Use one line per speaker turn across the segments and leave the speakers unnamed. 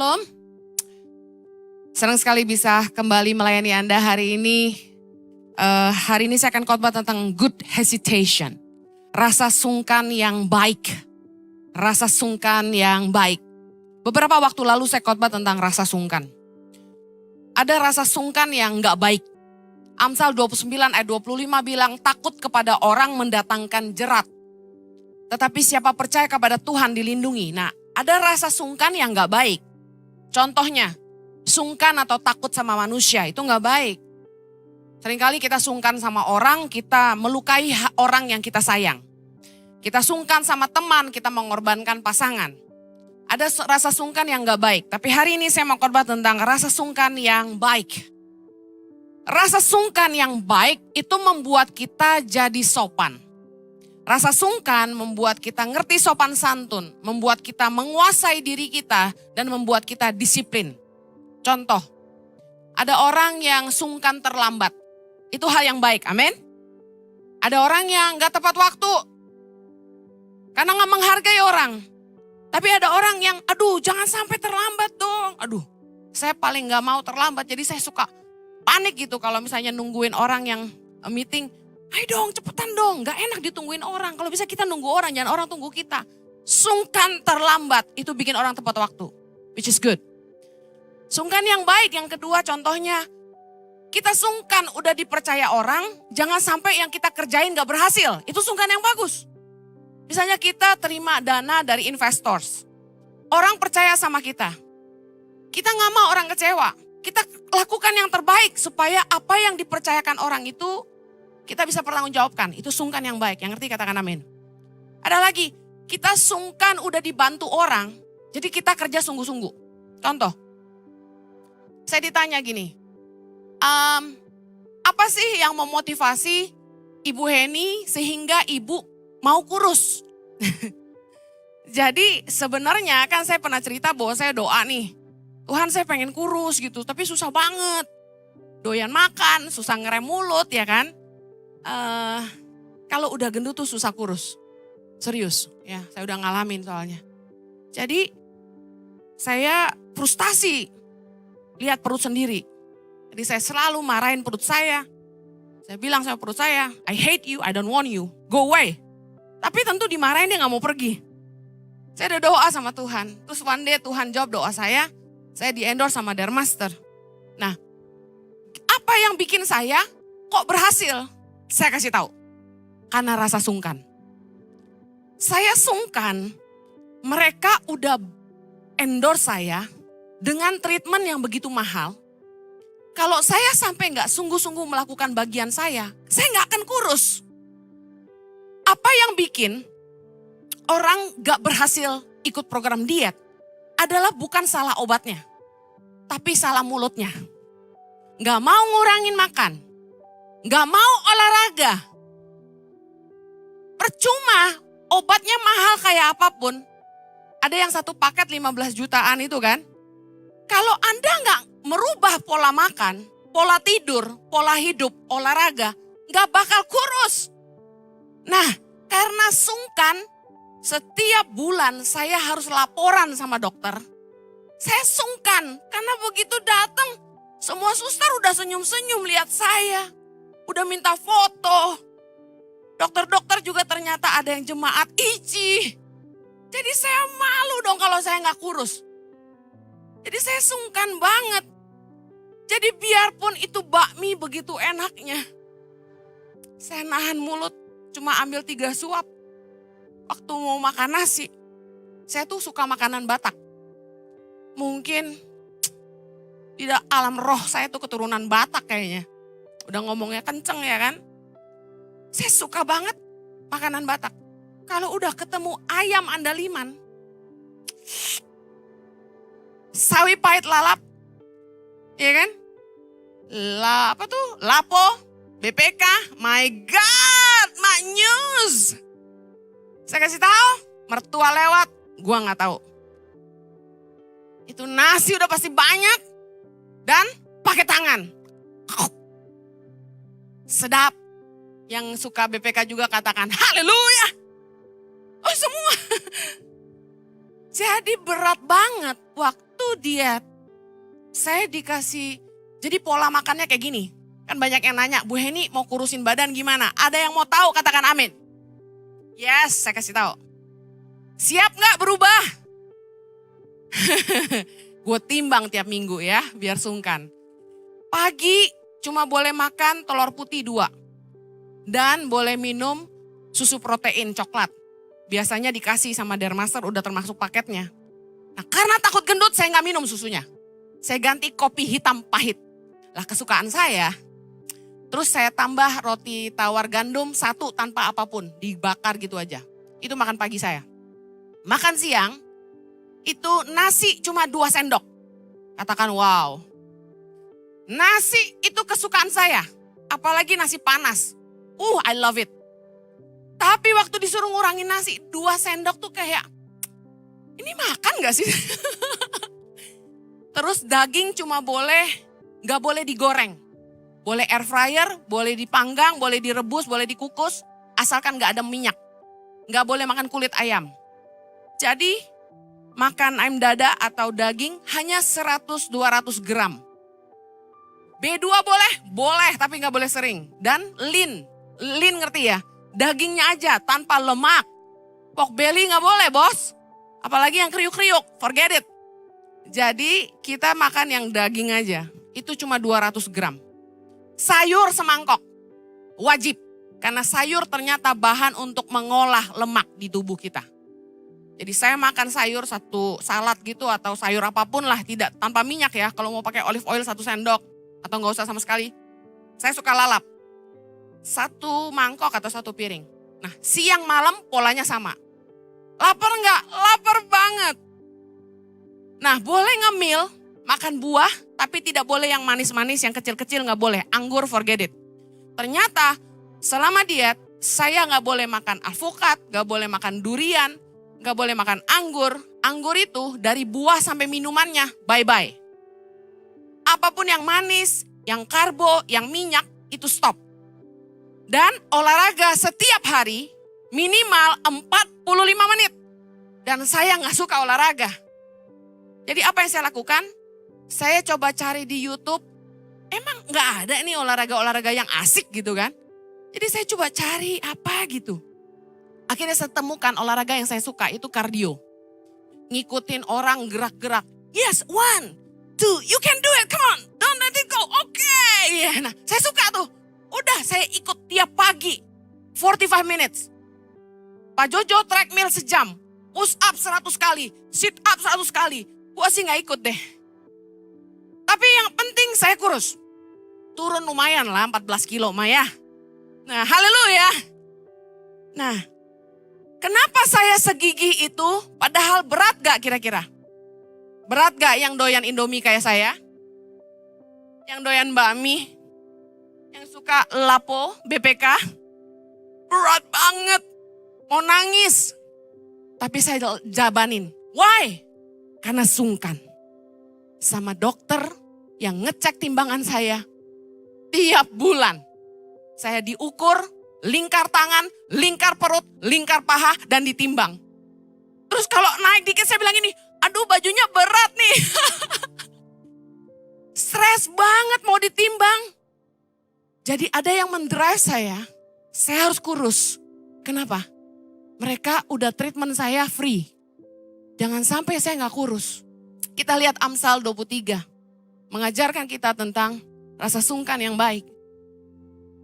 Shalom, senang sekali bisa kembali melayani Anda hari ini. Hari ini saya akan khotbah tentang good hesitation. Rasa sungkan yang baik. Rasa sungkan yang baik. Beberapa waktu lalu saya khotbah tentang rasa sungkan. Ada rasa sungkan yang gak baik. Amsal 29 ayat 25 bilang takut kepada orang mendatangkan jerat. Tetapi siapa percaya kepada Tuhan dilindungi. Nah, ada rasa sungkan yang gak baik. Contohnya, sungkan atau takut sama manusia itu gak baik. Seringkali kita sungkan sama orang, kita melukai orang yang kita sayang. Kita sungkan sama teman, kita mengorbankan pasangan. Ada rasa sungkan yang gak baik. Tapi hari ini saya mau khotbah tentang rasa sungkan yang baik. Rasa sungkan yang baik itu membuat kita jadi sopan. Rasa sungkan membuat kita ngerti sopan santun, membuat kita menguasai diri kita, dan membuat kita disiplin. Contoh, ada orang yang sungkan terlambat. Itu hal yang baik, amin. Ada orang yang gak tepat waktu, karena gak menghargai orang. Tapi ada orang yang, aduh jangan sampai terlambat dong. Aduh, saya paling gak mau terlambat, jadi saya suka panik gitu kalau misalnya nungguin orang yang meeting. Ayo dong, cepetan dong, gak enak ditungguin orang. Kalau bisa kita nunggu orang, jangan orang tunggu kita. Sungkan terlambat, itu bikin orang tepat waktu, which is good. Sungkan yang baik, yang kedua contohnya, kita sungkan udah dipercaya orang, jangan sampai yang kita kerjain gak berhasil. Itu sungkan yang bagus. Misalnya kita terima dana dari investors. Orang percaya sama kita. Kita gak mau orang kecewa. Kita lakukan yang terbaik supaya apa yang dipercayakan orang itu kita bisa pertanggungjawabkan. Itu sungkan yang baik. Yang ngerti katakan amin. Ada lagi, kita sungkan udah dibantu orang, jadi kita kerja sungguh-sungguh. Contoh, saya ditanya gini, apa sih yang memotivasi Ibu Heni sehingga Ibu mau kurus? Jadi sebenarnya kan saya pernah cerita bahwa saya doa nih, Tuhan saya pengen kurus gitu, tapi susah banget. Doyan makan, susah ngerem mulut ya kan. Kalau udah gendut tuh susah kurus. Serius ya, saya udah ngalamin soalnya. Jadi saya frustasi lihat perut sendiri. Jadi saya selalu marahin perut saya. Saya bilang sama perut saya, I hate you, I don't want you, go away. Tapi tentu dimarahin dia gak mau pergi. Saya udah doa sama Tuhan. Terus one day Tuhan jawab doa saya di endorse sama Dermaster. Nah, apa yang bikin saya kok berhasil? Saya kasih tahu, karena rasa sungkan. Saya sungkan, mereka udah endorse saya dengan treatment yang begitu mahal. Kalau saya sampai nggak sungguh-sungguh melakukan bagian saya nggak akan kurus. Apa yang bikin orang nggak berhasil ikut program diet adalah bukan salah obatnya, tapi salah mulutnya. Nggak mau ngurangin makan. Gak mau olahraga. Percuma, obatnya mahal kayak apapun. Ada yang satu paket 15 jutaan itu kan. Kalau Anda gak merubah pola makan, pola tidur, pola hidup, olahraga, gak bakal kurus. Nah, karena sungkan, setiap bulan saya harus laporan sama dokter. Saya sungkan, karena begitu datang, semua suster udah senyum-senyum lihat saya. Udah minta foto. Dokter-dokter juga ternyata ada yang jemaat iji. Jadi saya malu dong kalau saya gak kurus. Jadi saya sungkan banget. Jadi biarpun itu bakmi begitu enaknya. Saya nahan mulut cuma ambil 3 suap. Waktu mau makan nasi. Saya tuh suka makanan Batak. Mungkin di alam roh saya tuh keturunan Batak kayaknya. Udah ngomongnya kenceng ya kan. Saya suka banget makanan Batak. Kalau udah ketemu ayam andaliman. Sawi pahit lalap. Ya kan. Apa tuh? Lapo. BPK. My God. Mak News. Saya kasih tahu. Mertua lewat. Gua gak tahu. Itu nasi udah pasti banyak. Dan pakai tangan. Sedap. Yang suka BPK juga katakan haleluya. Oh semua. Jadi berat banget waktu waktu diet, saya dikasih, jadi pola makannya kayak gini. Kan banyak yang nanya, Bu Heni mau kurusin badan gimana? Ada yang mau tahu, katakan amin. Yes, saya kasih tahu. Siap gak berubah? Gue timbang tiap minggu ya, biar sungkan. Pagi cuma boleh makan telur putih 2. Dan boleh minum susu protein coklat. Biasanya dikasih sama Dermaster, udah termasuk paketnya. Nah karena takut gendut saya gak minum susunya. Saya ganti kopi hitam pahit. Lah kesukaan saya. Terus saya tambah roti tawar gandum 1 tanpa apapun. Dibakar gitu aja. Itu makan pagi saya. Makan siang, itu nasi cuma 2 sendok. Katakan wow. Nasi itu kesukaan saya. Apalagi nasi panas. I love it. Tapi waktu disuruh ngurangin nasi, 2 sendok tuh kayak, ini makan gak sih? Terus daging cuma gak boleh digoreng. Boleh air fryer, boleh dipanggang, boleh direbus, boleh dikukus. Asalkan gak ada minyak. Gak boleh makan kulit ayam. Jadi makan ayam dada atau daging hanya 100-200 gram. B2 boleh? Boleh tapi gak boleh sering. Dan lean ngerti ya? Dagingnya aja tanpa lemak. Pork belly gak boleh bos. Apalagi yang kriuk-kriuk, forget it. Jadi kita makan yang daging aja. Itu cuma 200 gram. Sayur semangkok, wajib. Karena sayur ternyata bahan untuk mengolah lemak di tubuh kita. Jadi saya makan sayur 1 salad gitu atau sayur apapun lah. Tidak tanpa minyak ya. Kalau mau pakai olive oil 1 sendok atau gak usah sama sekali. Saya suka lalap. 1 mangkok atau 1 piring. Nah siang malam polanya sama. Lapar nggak? Lapar banget. Nah boleh ngemil, makan buah, tapi tidak boleh yang manis-manis, yang kecil-kecil nggak boleh. Anggur forget it. Ternyata selama diet, saya nggak boleh makan alpukat, nggak boleh makan durian, nggak boleh makan anggur. Anggur itu dari buah sampai minumannya, bye-bye. Apapun yang manis, yang karbo, yang minyak, itu stop. Dan olahraga setiap hari minimal 45 menit. Dan saya gak suka olahraga. Jadi apa yang saya lakukan? Saya coba cari di YouTube. Emang gak ada nih olahraga-olahraga yang asik gitu kan. Jadi saya coba cari apa gitu. Akhirnya saya temukan olahraga yang saya suka itu kardio. Ngikutin orang gerak-gerak. Yes, 1, 2, you can do it, come on. Don't let it go, okay. Yeah, nah saya suka tuh. Udah saya ikut tiap pagi. 45 minutes. Pak Jojo treadmill sejam. Push up 100 kali. Sit up 100 kali. Gua sih gak ikut deh. Tapi yang penting saya kurus. Turun lumayan lah 14 kilo Maya. Nah haleluya. Nah kenapa saya segigih itu padahal berat gak kira-kira? Berat gak yang doyan Indomie kayak saya? Yang doyan bakmi? Yang suka lapo, BPK? Berat banget. Mau nangis. Tapi saya jabanin. Why? Karena sungkan. Sama dokter yang ngecek timbangan saya. Tiap bulan. Saya diukur, lingkar tangan, lingkar perut, lingkar paha, dan ditimbang. Terus kalau naik dikit saya bilang gini, aduh bajunya berat nih. Stres banget mau ditimbang. Jadi ada yang mendrive saya harus kurus. Kenapa? Mereka udah treatment saya free. Jangan sampai saya gak kurus. Kita lihat Amsal 23. Mengajarkan kita tentang rasa sungkan yang baik.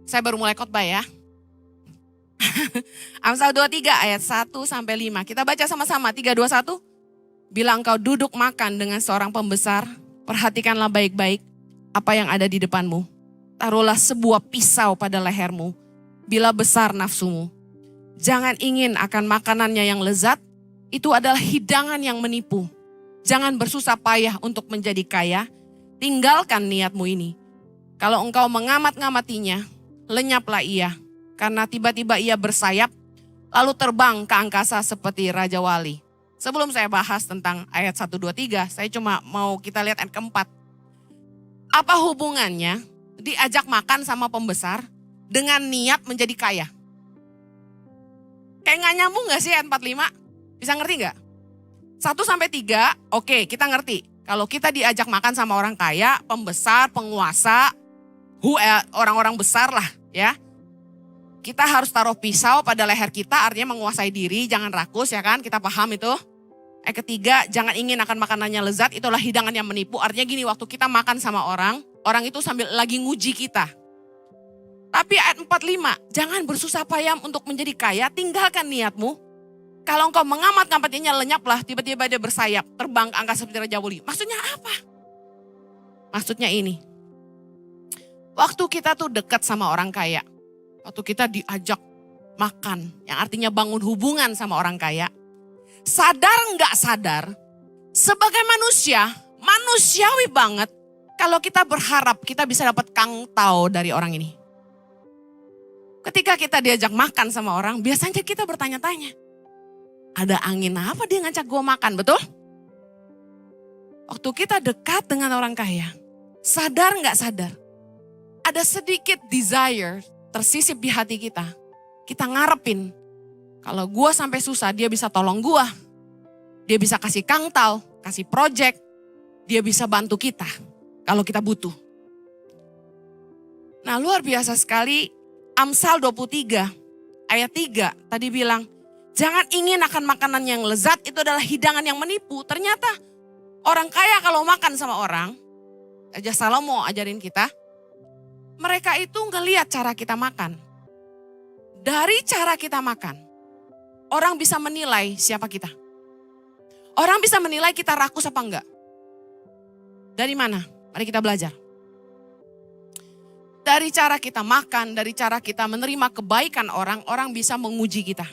Saya baru mulai khotbah ya. Amsal 23 ayat 1 sampai 5. Kita baca sama-sama 3, 2, 1. Bila engkau duduk makan dengan seorang pembesar, perhatikanlah baik-baik apa yang ada di depanmu. Taruhlah sebuah pisau pada lehermu, bila besar nafsumu. Jangan ingin akan makanannya yang lezat, itu adalah hidangan yang menipu. Jangan bersusah payah untuk menjadi kaya, tinggalkan niatmu ini. Kalau engkau mengamat-ngamatinya, lenyaplah ia, karena tiba-tiba ia bersayap, lalu terbang ke angkasa seperti Raja Wali. Sebelum saya bahas tentang ayat 1, 2, 3, saya cuma mau kita lihat ayat keempat. Apa hubungannya diajak makan sama pembesar dengan niat menjadi kaya? Kayak gak nyambung gak sih ayat 45? Bisa ngerti gak? 1 sampai 3, oke kita ngerti. Kalau kita diajak makan sama orang kaya, pembesar, penguasa, orang-orang besar lah ya. Kita harus taruh pisau pada leher kita, artinya menguasai diri, jangan rakus ya kan, kita paham itu. Ketiga, jangan ingin akan makanannya lezat, itulah hidangan yang menipu. Artinya gini, waktu kita makan sama orang itu sambil lagi nguji kita. Tapi ayat 45, jangan bersusah payah untuk menjadi kaya, tinggalkan niatmu. Kalau engkau mengamat-ngamatinya lenyaplah, tiba-tiba dia bersayap, terbang ke angkasa seperti Raja Wuli. Maksudnya apa? Maksudnya ini, waktu kita tuh dekat sama orang kaya, waktu kita diajak makan, yang artinya bangun hubungan sama orang kaya, sadar nggak sadar, sebagai manusia, manusiawi banget, kalau kita berharap kita bisa dapat kangtau dari orang ini. Ketika kita diajak makan sama orang, biasanya kita bertanya-tanya, ada angin apa dia ngajak gue makan, betul? Waktu kita dekat dengan orang kaya, sadar nggak sadar, ada sedikit desire tersisip di hati kita. Kita ngarepin, kalau gue sampai susah dia bisa tolong gue. Dia bisa kasih kangtau, kasih project, dia bisa bantu kita kalau kita butuh. Nah luar biasa sekali, Amsal 23 ayat 3 tadi bilang, jangan ingin akan makanan yang lezat, itu adalah hidangan yang menipu. Ternyata orang kaya kalau makan sama orang, Raja Salomo ajarin kita, mereka itu ngelihat cara kita makan. Dari cara kita makan, orang bisa menilai siapa kita. Orang bisa menilai kita rakus apa enggak. Dari mana? Mari kita belajar. Dari cara kita makan, dari cara kita menerima kebaikan orang, orang bisa menguji kita.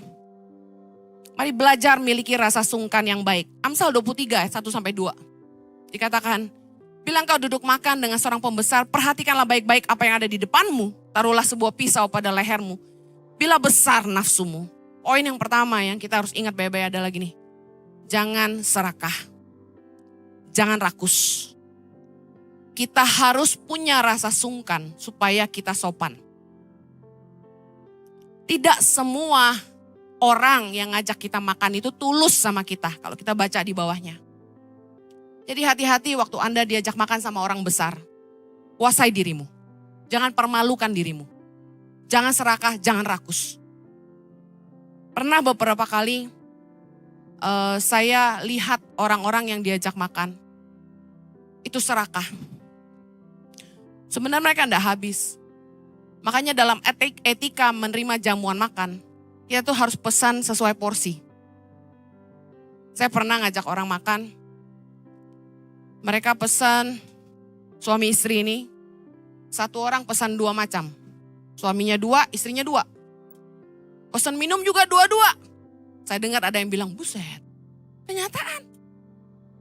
Mari belajar miliki rasa sungkan yang baik. Amsal 23 ayat 1-2. Dikatakan, bila engkau duduk makan dengan seorang pembesar, perhatikanlah baik-baik apa yang ada di depanmu. Taruhlah sebuah pisau pada lehermu. Bila besar nafsumu. Poin yang pertama yang kita harus ingat baik-baik adalah gini. Jangan serakah. Jangan rakus. Kita harus punya rasa sungkan supaya kita sopan. Tidak semua orang yang ngajak kita makan itu tulus sama kita. Kalau kita baca di bawahnya. Jadi hati-hati waktu Anda diajak makan sama orang besar. Kuasai dirimu. Jangan permalukan dirimu. Jangan serakah, jangan rakus. Pernah beberapa kali saya lihat orang-orang yang diajak makan. Itu serakah. Sebenarnya mereka enggak habis. Makanya dalam etika menerima jamuan makan, kita tuh harus pesan sesuai porsi. Saya pernah ngajak orang makan, mereka pesan suami istri ini, satu orang pesan 2 macam. Suaminya 2, istrinya 2. Pesan minum juga 2-2. Saya dengar ada yang bilang, buset, kenyataan.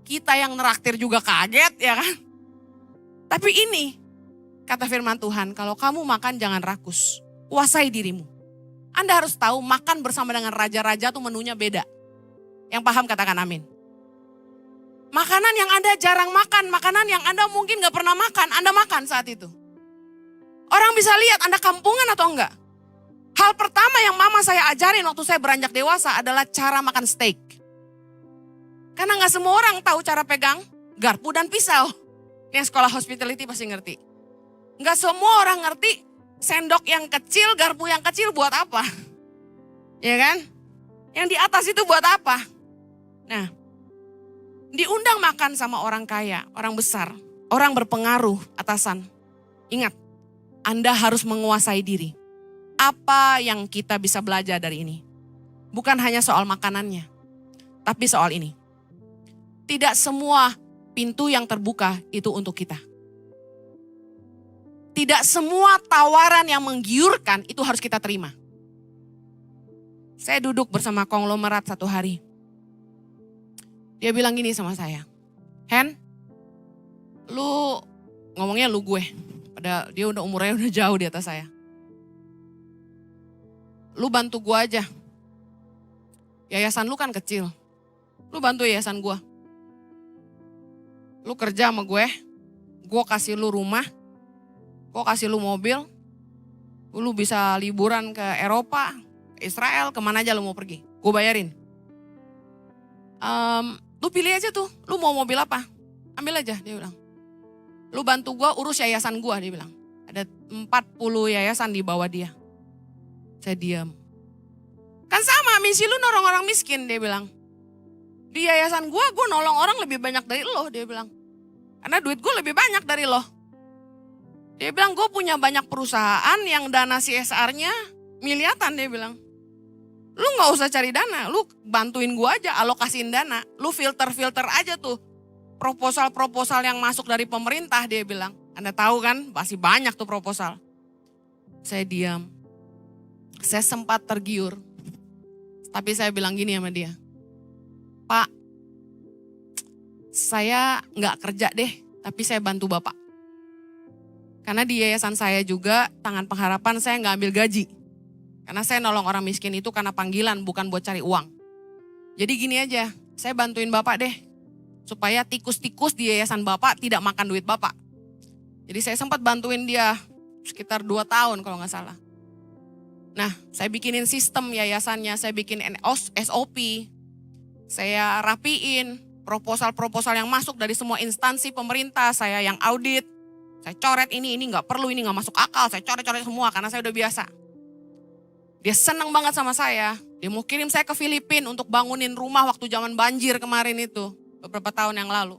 Kita yang neraktir juga kaget ya kan. Tapi ini, kata firman Tuhan, kalau kamu makan jangan rakus, kuasai dirimu. Anda harus tahu makan bersama dengan raja-raja tuh menunya beda. Yang paham katakan amin. Makanan yang Anda jarang makan, makanan yang Anda mungkin gak pernah makan, Anda makan saat itu. Orang bisa lihat Anda kampungan atau enggak. Hal pertama yang mama saya ajarin waktu saya beranjak dewasa adalah cara makan steak. Karena gak semua orang tahu cara pegang garpu dan pisau. Yang sekolah hospitality pasti ngerti. Gak semua orang ngerti sendok yang kecil, garpu yang kecil buat apa. Ya kan? Yang di atas itu buat apa? Nah, diundang makan sama orang kaya, orang besar, orang berpengaruh, atasan. Ingat, Anda harus menguasai diri. Apa yang kita bisa belajar dari ini? Bukan hanya soal makanannya, tapi soal ini. Tidak semua pintu yang terbuka itu untuk kita. Tidak semua tawaran yang menggiurkan itu harus kita terima. Saya duduk bersama konglomerat satu hari. Dia bilang gini sama saya, Hen, lu ngomongnya lu gue. Padahal dia udah umurnya udah jauh di atas saya. Lu bantu gue aja. Yayasan lu kan kecil. Lu bantu yayasan gue. Lu kerja sama gue kasih lu rumah, gue kasih lu mobil, lu bisa liburan ke Eropa, Israel, kemana aja lu mau pergi. Gue bayarin. Lu pilih aja tuh, lu mau mobil apa? ambil aja, dia bilang. Lu bantu gue urus yayasan gue, dia bilang. Ada 40 yayasan di bawah dia. Saya diam. Kan sama, misi lu nolong orang miskin, dia bilang. Di yayasan gue nolong orang lebih banyak dari lo, dia bilang. Karena duit gue lebih banyak dari lo. Dia bilang, gue punya banyak perusahaan yang dana CSR-nya miliaran, dia bilang. Lu gak usah cari dana, lu bantuin gue aja, alokasiin dana. Lu filter-filter aja tuh proposal-proposal yang masuk dari pemerintah, dia bilang. Anda tahu kan, masih banyak tuh proposal. Saya diam. Saya sempat tergiur. Tapi saya bilang gini sama dia. Pak, saya gak kerja deh, tapi saya bantu Bapak. Karena di yayasan saya juga, Tangan Pengharapan, saya gak ambil gaji. Karena saya nolong orang miskin itu karena panggilan, bukan buat cari uang. Jadi gini aja, saya bantuin Bapak deh. Supaya tikus-tikus di yayasan Bapak tidak makan duit Bapak. Jadi saya sempat bantuin dia sekitar 2 tahun kalau gak salah. Nah, saya bikinin sistem yayasannya, saya bikin SOP. Saya rapiin proposal-proposal yang masuk dari semua instansi pemerintah, saya yang audit. Saya coret ini gak perlu, ini gak masuk akal, saya coret-coret semua karena saya udah biasa. Dia senang banget sama saya, dia mau kirim saya ke Filipina untuk bangunin rumah waktu zaman banjir kemarin itu, beberapa tahun yang lalu.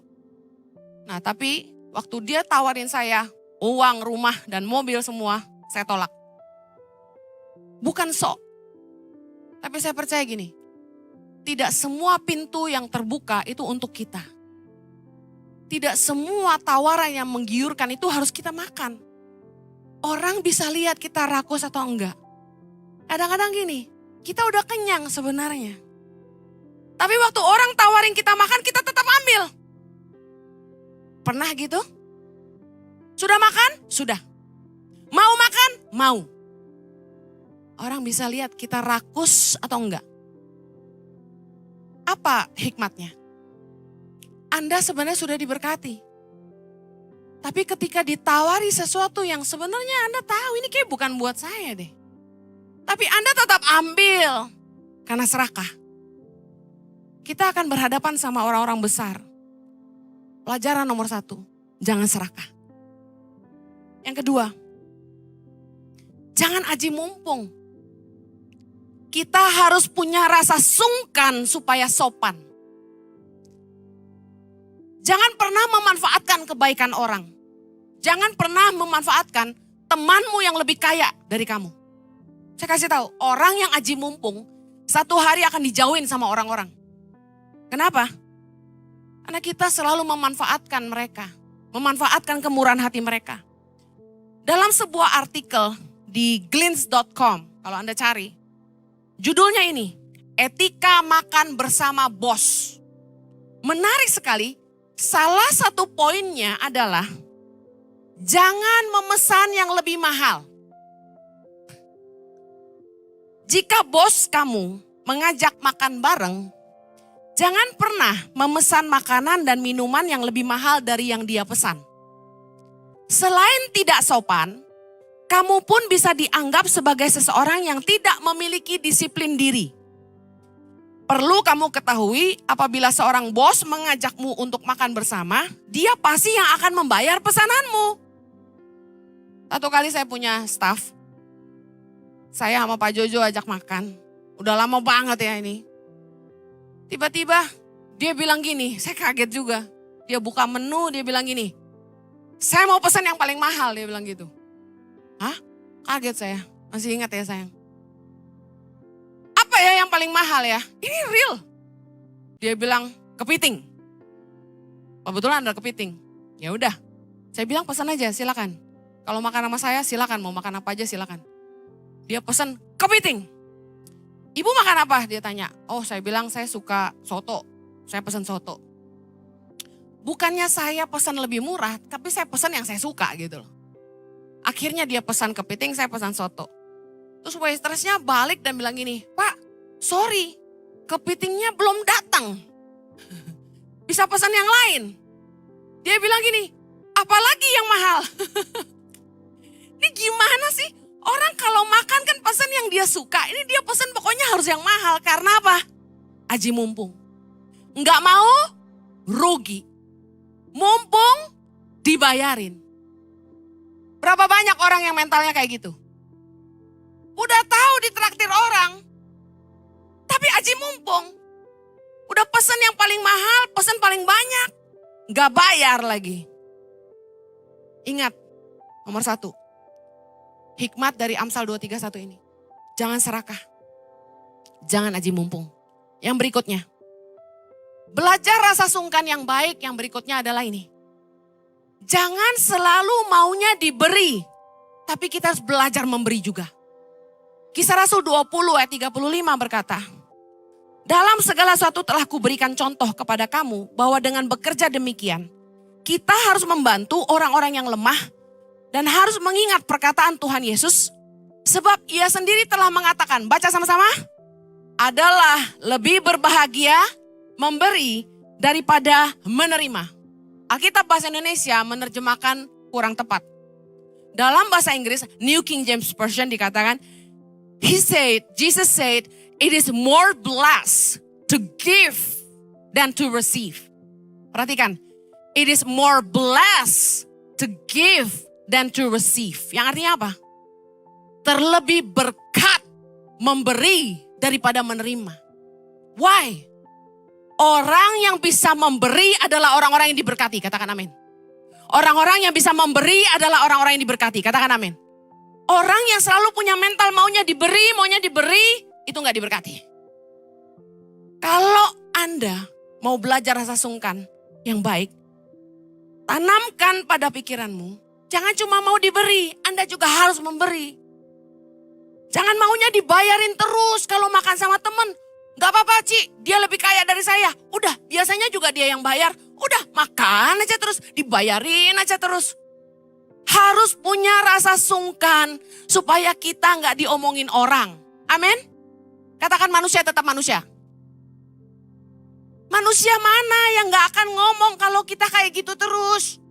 Nah tapi waktu dia tawarin saya uang, rumah, dan mobil semua, saya tolak. Bukan sok, tapi saya percaya gini, tidak semua pintu yang terbuka itu untuk kita. Tidak semua tawaran yang menggiurkan itu harus kita makan. Orang bisa lihat kita rakus atau enggak. Kadang-kadang gini, kita udah kenyang sebenarnya. Tapi waktu orang tawarin kita makan, kita tetap ambil. Pernah gitu? Sudah makan? Sudah. Mau makan? Mau. Orang bisa lihat kita rakus atau enggak. Apa hikmatnya? Anda sebenarnya sudah diberkati. Tapi ketika ditawari sesuatu yang sebenarnya Anda tahu ini kayak bukan buat saya deh. Tapi Anda tetap ambil karena serakah. Kita akan berhadapan sama orang-orang besar. Pelajaran nomor 1, jangan serakah. Yang kedua, jangan aji mumpung. Kita harus punya rasa sungkan supaya sopan. Jangan pernah memanfaatkan kebaikan orang. Jangan pernah memanfaatkan temanmu yang lebih kaya dari kamu. Saya kasih tahu, orang yang aji mumpung, satu hari akan dijauhin sama orang-orang. Kenapa? Karena kita selalu memanfaatkan mereka. Memanfaatkan kemurahan hati mereka. Dalam sebuah artikel di glints.com, kalau Anda cari, judulnya ini, Etika Makan Bersama Bos. Menarik sekali, salah satu poinnya adalah, jangan memesan yang lebih mahal. Jika bos kamu mengajak makan bareng, jangan pernah memesan makanan dan minuman yang lebih mahal dari yang dia pesan. Selain tidak sopan, kamu pun bisa dianggap sebagai seseorang yang tidak memiliki disiplin diri. Perlu kamu ketahui, apabila seorang bos mengajakmu untuk makan bersama, dia pasti yang akan membayar pesananmu. Satu kali saya punya staff, saya sama Pak Jojo ajak makan. Udah lama banget ya ini. Tiba-tiba dia bilang gini, saya kaget juga. Dia buka menu, dia bilang gini, saya mau pesan yang paling mahal, dia bilang gitu. Hah? Kaget saya, masih ingat ya sayang. Apa ya yang paling mahal ya? Ini real. Dia bilang kepiting. Kebetulan ada kepiting. Ya udah, saya bilang pesan aja silakan. Kalau makan sama saya silakan, mau makan apa aja silakan. Dia pesan kepiting. Ibu makan apa? Dia tanya. Oh saya bilang saya suka soto. Saya pesan soto. Bukannya saya pesan lebih murah, tapi saya pesan yang saya suka gitu loh. Akhirnya dia pesan kepiting, saya pesan soto. Terus waitressnya balik dan bilang gini, Pak, sorry, kepitingnya belum datang. Bisa pesan yang lain. Dia bilang gini, apalagi yang mahal? Ini gimana sih? Orang kalau makan kan pesan yang dia suka. Ini dia pesan pokoknya harus yang mahal. Karena apa? Aji mumpung. Enggak mau, rugi. mumpung dibayarin. Berapa banyak orang yang mentalnya kayak gitu? Udah tahu ditraktir orang, tapi aji mumpung. Udah pesen yang paling mahal, pesen paling banyak, gak bayar lagi. Ingat, nomor 1, hikmat dari Amsal 231 ini. Jangan serakah, jangan aji mumpung. Yang berikutnya, belajar rasa sungkan yang baik. Yang berikutnya adalah ini. Jangan selalu maunya diberi, tapi kita harus belajar memberi juga. Kisah Rasul 20 ayat 35 berkata, dalam segala sesuatu telah kuberikan contoh kepada kamu bahwa dengan bekerja demikian, kita harus membantu orang-orang yang lemah dan harus mengingat perkataan Tuhan Yesus, sebab ia sendiri telah mengatakan, baca sama-sama, adalah lebih berbahagia memberi daripada menerima. Alkitab bahasa Indonesia menerjemahkan kurang tepat. Dalam bahasa Inggris, New King James Version dikatakan, Jesus said, it is more blessed to give than to receive. Perhatikan, it is more blessed to give than to receive. Yang artinya apa? Terlebih berkat memberi daripada menerima. Why? Orang yang bisa memberi adalah orang-orang yang diberkati. Katakan amin. Orang-orang yang bisa memberi adalah orang-orang yang diberkati. Katakan amin. Orang yang selalu punya mental maunya diberi, itu gak diberkati. Kalau Anda mau belajar rasa sungkan yang baik, tanamkan pada pikiranmu, jangan cuma mau diberi, Anda juga harus memberi. Jangan maunya dibayarin terus kalau makan sama temen. Gak apa-apa Ci, dia lebih kaya dari saya. Udah, biasanya juga dia yang bayar. Udah, makan aja terus, dibayarin aja terus. Harus punya rasa sungkan supaya kita gak diomongin orang. Amin? Katakan manusia tetap manusia. Manusia mana yang gak akan ngomong kalau kita kayak gitu terus?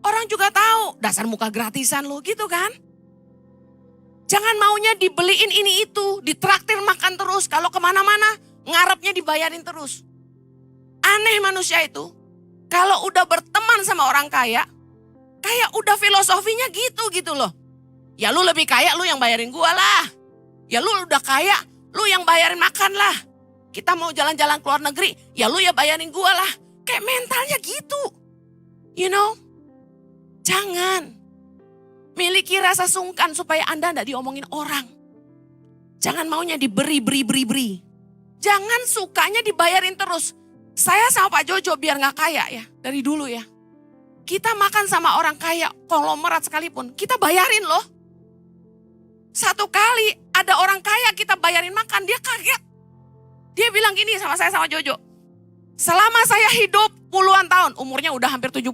Orang juga tahu, dasar muka gratisan lo gitu kan? Jangan maunya dibeliin ini itu, ditraktir makan terus. Kalau kemana-mana ngarepnya dibayarin terus. Aneh manusia itu. Kalau udah berteman sama orang kaya, kayak udah filosofinya gitu loh. Ya lu lebih kaya, lu yang bayarin gua lah. Ya lu udah kaya, lu yang bayarin makan lah. Kita mau jalan-jalan ke luar negeri, ya lu ya bayarin gua lah. Kayak mentalnya gitu. You know? Jangan. Miliki rasa sungkan supaya Anda tidak diomongin orang. Jangan maunya diberi. Jangan sukanya dibayarin terus. Saya sama Pak Jojo biar gak kaya ya, dari dulu ya. Kita makan sama orang kaya, konglomerat sekalipun, kita bayarin loh. Satu kali ada orang kaya kita bayarin makan, dia kaget. Dia bilang gini sama saya sama Jojo. Selama saya hidup puluhan tahun, umurnya udah hampir 70.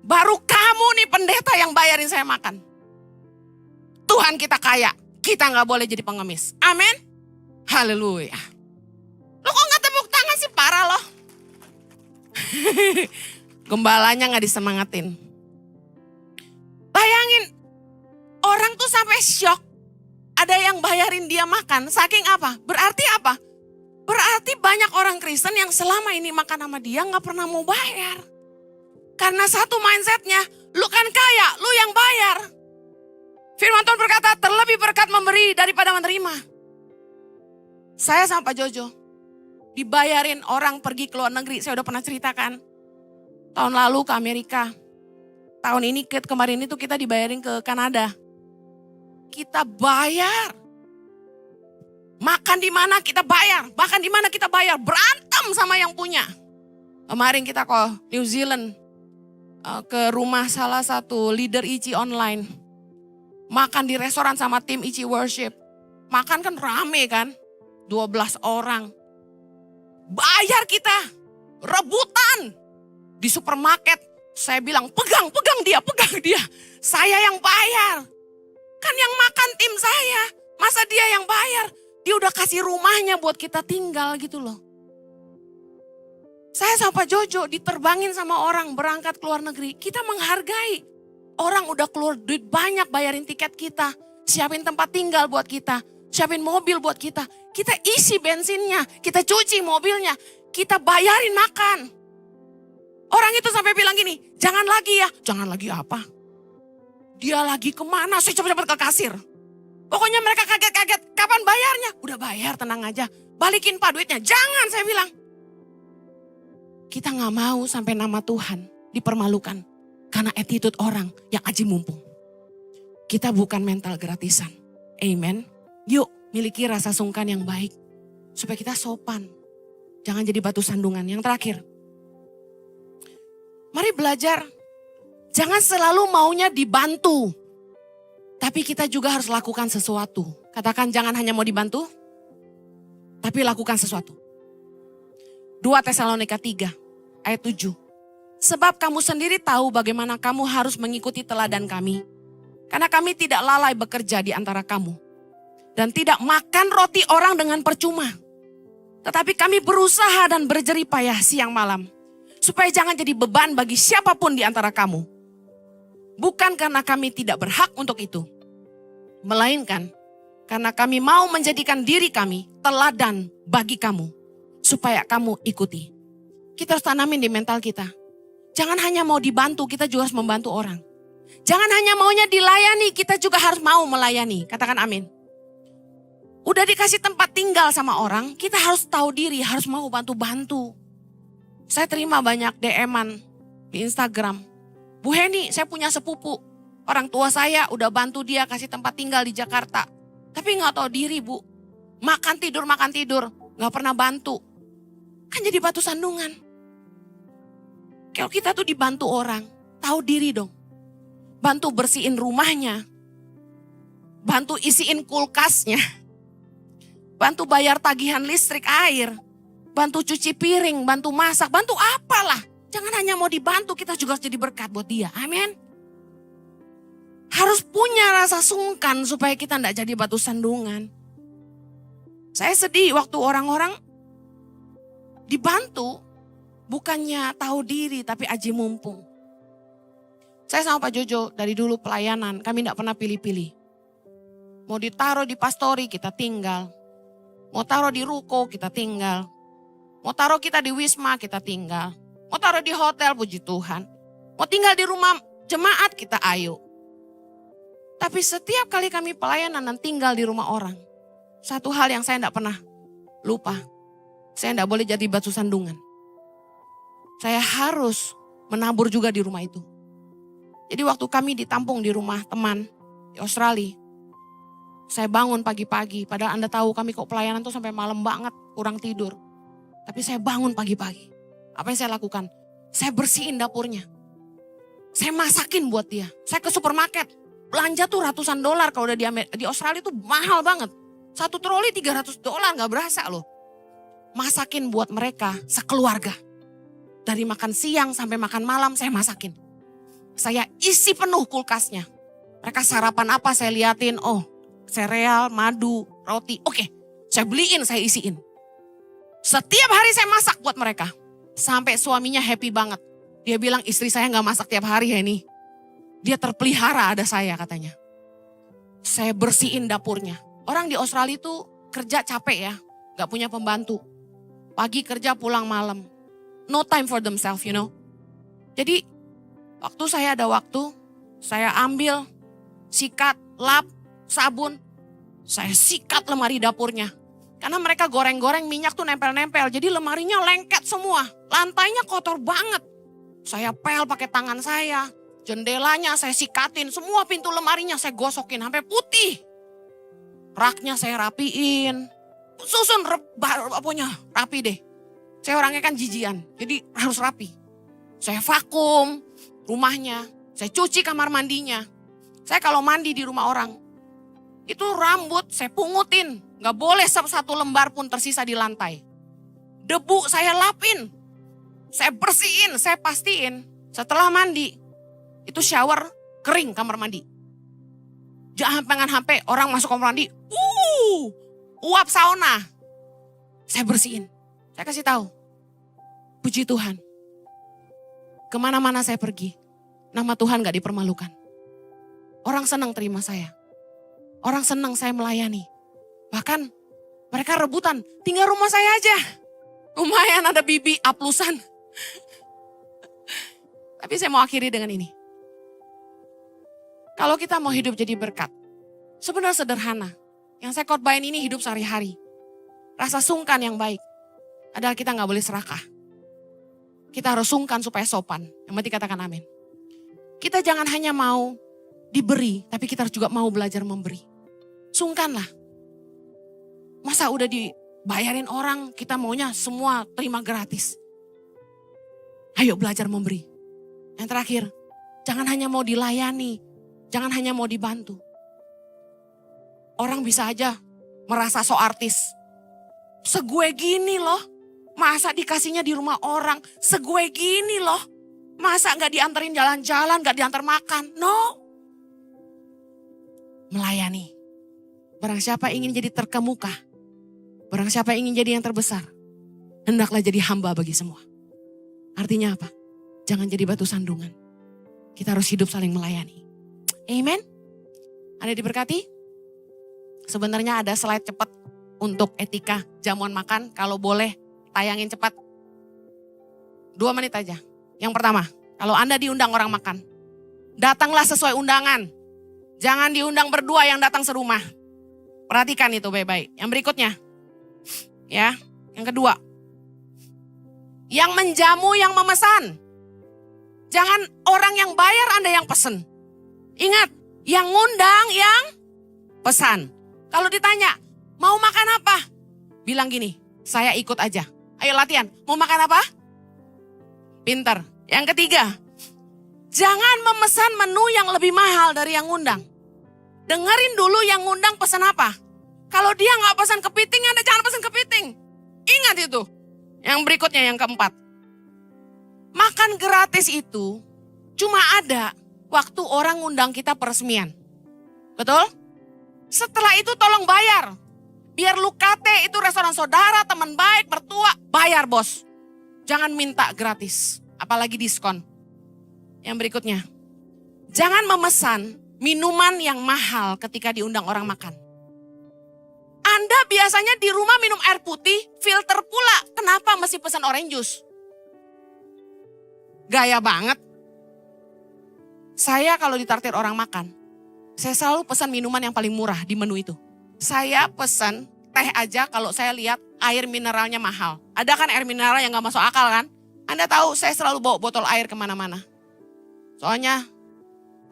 Baru kamu nih pendeta yang bayarin saya makan. Tuhan kita kaya, kita gak boleh jadi pengemis. Amin. Haleluya. Lo kok gak tepuk tangan sih, parah loh. Gembalanya gak disemangatin. Bayangin, orang tuh sampai syok. Ada yang bayarin dia makan, saking apa? Berarti apa? Berarti banyak orang Kristen yang selama ini makan sama dia gak pernah mau bayar. Karena satu mindsetnya, lu kan kaya, lu yang bayar. Firman Tuhan berkata, terlebih berkat memberi daripada menerima. Saya sama Pak Jojo, dibayarin orang pergi ke luar negeri, saya udah pernah ceritakan. Tahun lalu ke Amerika. Tahun ini kemarin itu kita dibayarin ke Kanada. Kita bayar. Makan di mana kita bayar. Makan di mana kita bayar. Berantem sama yang punya. Kemarin kita ke New Zealand. Ke rumah salah satu leader ICI online. Makan di restoran sama tim ICI Worship. Makan kan rame kan. 12 orang. Bayar kita. Rebutan. Di supermarket, saya bilang pegang dia. Saya yang bayar. Kan yang makan tim saya, masa dia yang bayar? Dia udah kasih rumahnya buat kita tinggal gitu loh. Saya sama Pak Jojo diterbangin sama orang berangkat ke luar negeri. Kita menghargai. Orang udah keluar duit banyak bayarin tiket kita. Siapin tempat tinggal buat kita. Siapin mobil buat kita. Kita isi bensinnya, kita cuci mobilnya. Kita bayarin makan. Orang itu sampai bilang gini, jangan lagi ya. Jangan lagi apa? Dia lagi kemana? Saya cepat-cepat ke kasir. Pokoknya mereka kaget-kaget. Kapan bayarnya? Udah bayar, tenang aja. Balikin Pak duitnya. Jangan, saya bilang. Kita gak mau sampai nama Tuhan dipermalukan. Karena attitude orang yang aji mumpung. Kita bukan mental gratisan. Amen. Yuk, miliki rasa sungkan yang baik. Supaya kita sopan. Jangan jadi batu sandungan. Yang terakhir. Mari belajar. Jangan selalu maunya dibantu. Tapi kita juga harus lakukan sesuatu. Katakan jangan hanya mau dibantu. Tapi lakukan sesuatu. 2 Tesalonika 3 ayat 7. Sebab kamu sendiri tahu bagaimana kamu harus mengikuti teladan kami. Karena kami tidak lalai bekerja di antara kamu. Dan tidak makan roti orang dengan percuma. Tetapi kami berusaha dan berjerih payah siang malam. Supaya jangan jadi beban bagi siapapun di antara kamu. Bukan karena kami tidak berhak untuk itu. Melainkan karena kami mau menjadikan diri kami teladan bagi kamu. Supaya kamu ikuti. Kita harus tanamin di mental kita. Jangan hanya mau dibantu, kita juga harus membantu orang. Jangan hanya maunya dilayani, kita juga harus mau melayani. Katakan amin. Udah dikasih tempat tinggal sama orang, kita harus tahu diri, harus mau bantu-bantu. Saya terima banyak DM-an di Instagram. Bu Heni, saya punya sepupu. Orang tua saya udah bantu dia kasih tempat tinggal di Jakarta. Tapi gak tahu diri bu. Makan tidur. Gak pernah bantu. Kan jadi batu sandungan. Kalau kita tuh dibantu orang, tahu diri dong. Bantu bersihin rumahnya. Bantu isiin kulkasnya. Bantu bayar tagihan listrik air. Bantu cuci piring, bantu masak, bantu apalah. Jangan hanya mau dibantu, kita juga harus jadi berkat buat dia. Amin. Harus punya rasa sungkan supaya kita tidak jadi batu sandungan. Saya sedih waktu orang-orang dibantu, bukannya tahu diri tapi aji mumpung. Saya sama Pak Jojo dari dulu pelayanan, kami tidak pernah pilih-pilih. Mau ditaruh di pastori, kita tinggal. Mau taruh di ruko, kita tinggal. Mau taruh kita di Wisma, kita tinggal. Mau taruh di hotel, puji Tuhan. Mau tinggal di rumah jemaat, kita ayo. Tapi setiap kali kami pelayanan dan tinggal di rumah orang. Satu hal yang saya tidak pernah lupa. Saya tidak boleh jadi batu sandungan. Saya harus menabur juga di rumah itu. Jadi waktu kami ditampung di rumah teman di Australia. Saya bangun pagi-pagi. Padahal Anda tahu kami kok pelayanan tuh sampai malam banget, kurang tidur. Tapi saya bangun pagi-pagi. Apa yang saya lakukan? Saya bersihin dapurnya. Saya masakin buat dia. Saya ke supermarket. Belanja tuh ratusan dolar kalau udah di Australia tuh mahal banget. Satu troli $300 gak berasa loh. Masakin buat mereka sekeluarga. Dari makan siang sampai makan malam saya masakin. Saya isi penuh kulkasnya. Mereka sarapan apa saya liatin. Oh sereal, madu, roti. Oke, saya beliin, saya isiin. Setiap hari saya masak buat mereka. Sampai suaminya happy banget. Dia bilang istri saya gak masak tiap hari ya ini. Dia terpelihara ada saya katanya. Saya bersihin dapurnya. Orang di Australia itu kerja capek ya. Gak punya pembantu. Pagi kerja pulang malam. No time for themselves you know. Jadi waktu saya ada waktu. Saya ambil sikat, lap, sabun. Saya sikat lemari dapurnya. Karena mereka goreng-goreng minyak tuh nempel-nempel. Jadi lemarinya lengket semua. Lantainya kotor banget. Saya pel pakai tangan saya. Jendelanya saya sikatin. Semua pintu lemarinya saya gosokin sampai putih. Raknya saya rapiin. Susun rapi deh. Saya orangnya kan jijian. Jadi harus rapi. Saya vakum rumahnya. Saya cuci kamar mandinya. Saya kalau mandi di rumah orang. Itu rambut saya pungutin. Gak boleh satu lembar pun tersisa di lantai. Debu saya lapin. Saya bersihin, saya pastiin. Setelah mandi, itu shower kering kamar mandi. Jangan sampai orang masuk kamar mandi. Uap sauna. Saya bersihin. Saya kasih tahu. Puji Tuhan. Kemana-mana saya pergi. Nama Tuhan gak dipermalukan. Orang senang terima saya. Orang senang saya melayani. Bahkan mereka rebutan, tinggal rumah saya aja. Lumayan ada bibi aplusan. Tapi saya mau akhiri dengan ini. Kalau kita mau hidup jadi berkat, sebenarnya sederhana. Yang saya khotbahin ini hidup sehari-hari. Rasa sungkan yang baik adalah kita gak boleh serakah. Kita harus sungkan supaya sopan. Yang penting katakan amin. Kita jangan hanya mau diberi, tapi kita harus juga mau belajar memberi. Sungkanlah. Masa udah dibayarin orang, kita maunya semua terima gratis. Ayo belajar memberi. Yang terakhir, jangan hanya mau dilayani, jangan hanya mau dibantu. Orang bisa aja merasa so artis. Segue gini loh, masa dikasihnya di rumah orang, segue gini loh. Masa gak diantarin jalan-jalan, gak diantar makan, no. Melayani. Barang siapa ingin jadi terkemuka, barang siapa ingin jadi yang terbesar, hendaklah jadi hamba bagi semua. Artinya apa? Jangan jadi batu sandungan. Kita harus hidup saling melayani. Amen. Ada diberkati? Sebenarnya ada slide cepat untuk etika jamuan makan. Kalau boleh tayangin cepat. 2 menit aja. Yang pertama, kalau Anda diundang orang makan, datanglah sesuai undangan. Jangan diundang berdua yang datang serumah. Perhatikan itu baik-baik. Yang berikutnya, ya, yang kedua, yang menjamu yang memesan. Jangan orang yang bayar Anda yang pesen. Ingat, yang ngundang yang pesan. Kalau ditanya, mau makan apa? Bilang gini, saya ikut aja. Ayo latihan, mau makan apa? Pinter. Yang ketiga, jangan memesan menu yang lebih mahal dari yang ngundang. Dengerin dulu yang ngundang pesan apa. Kalau dia gak pesan kepiting, Anda jangan pesan kepiting. Ingat itu. Yang berikutnya, yang keempat. Makan gratis itu cuma ada waktu orang ngundang kita peresmian. Betul? Setelah itu tolong bayar. Biar lu kate itu restoran saudara, teman baik, mertua, bayar bos. Jangan minta gratis, apalagi diskon. Yang berikutnya, jangan memesan minuman yang mahal ketika diundang orang makan. Anda biasanya di rumah minum air putih, filter pula. Kenapa mesti pesan orange juice? Gaya banget. Saya kalau ditraktir orang makan, saya selalu pesan minuman yang paling murah di menu itu. Saya pesan teh aja kalau saya lihat air mineralnya mahal. Ada kan air mineral yang gak masuk akal kan? Anda tahu saya selalu bawa botol air kemana-mana. Soalnya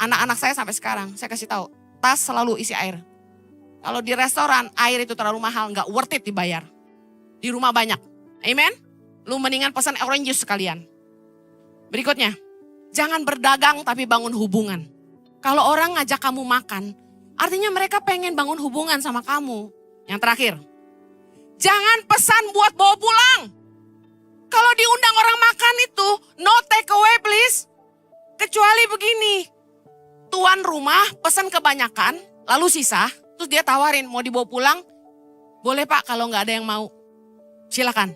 anak-anak saya sampai sekarang, saya kasih tahu, tas selalu isi air. Kalau di restoran air itu terlalu mahal, gak worth it dibayar. Di rumah banyak, amen? Lu mendingan pesan orange juice sekalian. Berikutnya, jangan berdagang tapi bangun hubungan. Kalau orang ngajak kamu makan, artinya mereka pengen bangun hubungan sama kamu. Yang terakhir, jangan pesan buat bawa pulang. Kalau diundang orang makan itu, no take away please. Kecuali begini, tuan rumah pesan kebanyakan, lalu sisa, terus dia tawarin mau dibawa pulang, boleh pak kalau gak ada yang mau. Silakan,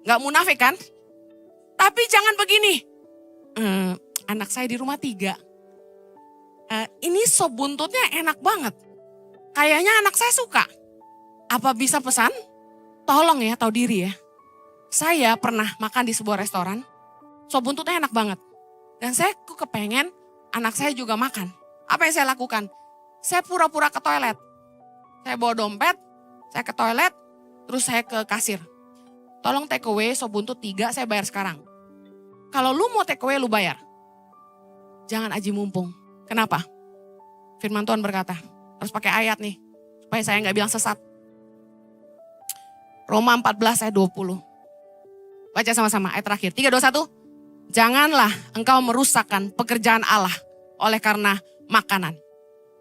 gak munafik kan? Tapi jangan begini, anak saya di rumah 3. Ini sop buntutnya enak banget. Kayaknya anak saya suka. Apa bisa pesan? Tolong ya, tahu diri ya. Saya pernah makan di sebuah restoran, sop buntutnya enak banget. Dan saya kepengen anak saya juga makan. Apa yang saya lakukan? Saya pura-pura ke toilet. Saya bawa dompet, saya ke toilet, terus saya ke kasir. Tolong take away sop buntut 3, saya bayar sekarang. Kalau lu mau take away, lu bayar. Jangan aji mumpung. Kenapa? Firman Tuhan berkata, harus pakai ayat nih, supaya saya gak bilang sesat. Roma 14 ayat 20. Baca sama-sama ayat terakhir. 3, 2, 1. Janganlah engkau merusakkan pekerjaan Allah oleh karena makanan.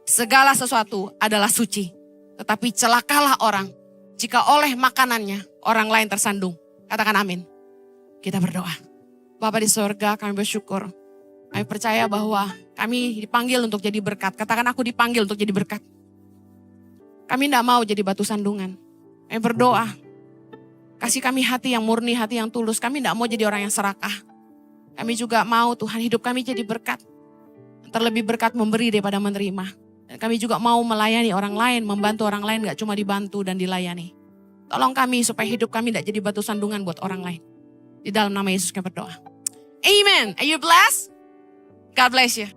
Segala sesuatu adalah suci. Tetapi celakalah orang jika oleh makanannya orang lain tersandung. Katakan amin. Kita berdoa. Bapa di sorga, kami bersyukur. Kami percaya bahwa kami dipanggil untuk jadi berkat. Katakan aku dipanggil untuk jadi berkat. Kami tidak mau jadi batu sandungan. Kami berdoa. Kasih kami hati yang murni, hati yang tulus. Kami tidak mau jadi orang yang serakah. Kami juga mau Tuhan hidup kami jadi berkat. Terlebih berkat memberi daripada menerima. Dan kami juga mau melayani orang lain, membantu orang lain, gak cuma dibantu dan dilayani. Tolong kami supaya hidup kami tidak jadi batu sandungan buat orang lain. Di dalam nama Yesus kami berdoa. Amen. Are you blessed? God bless you.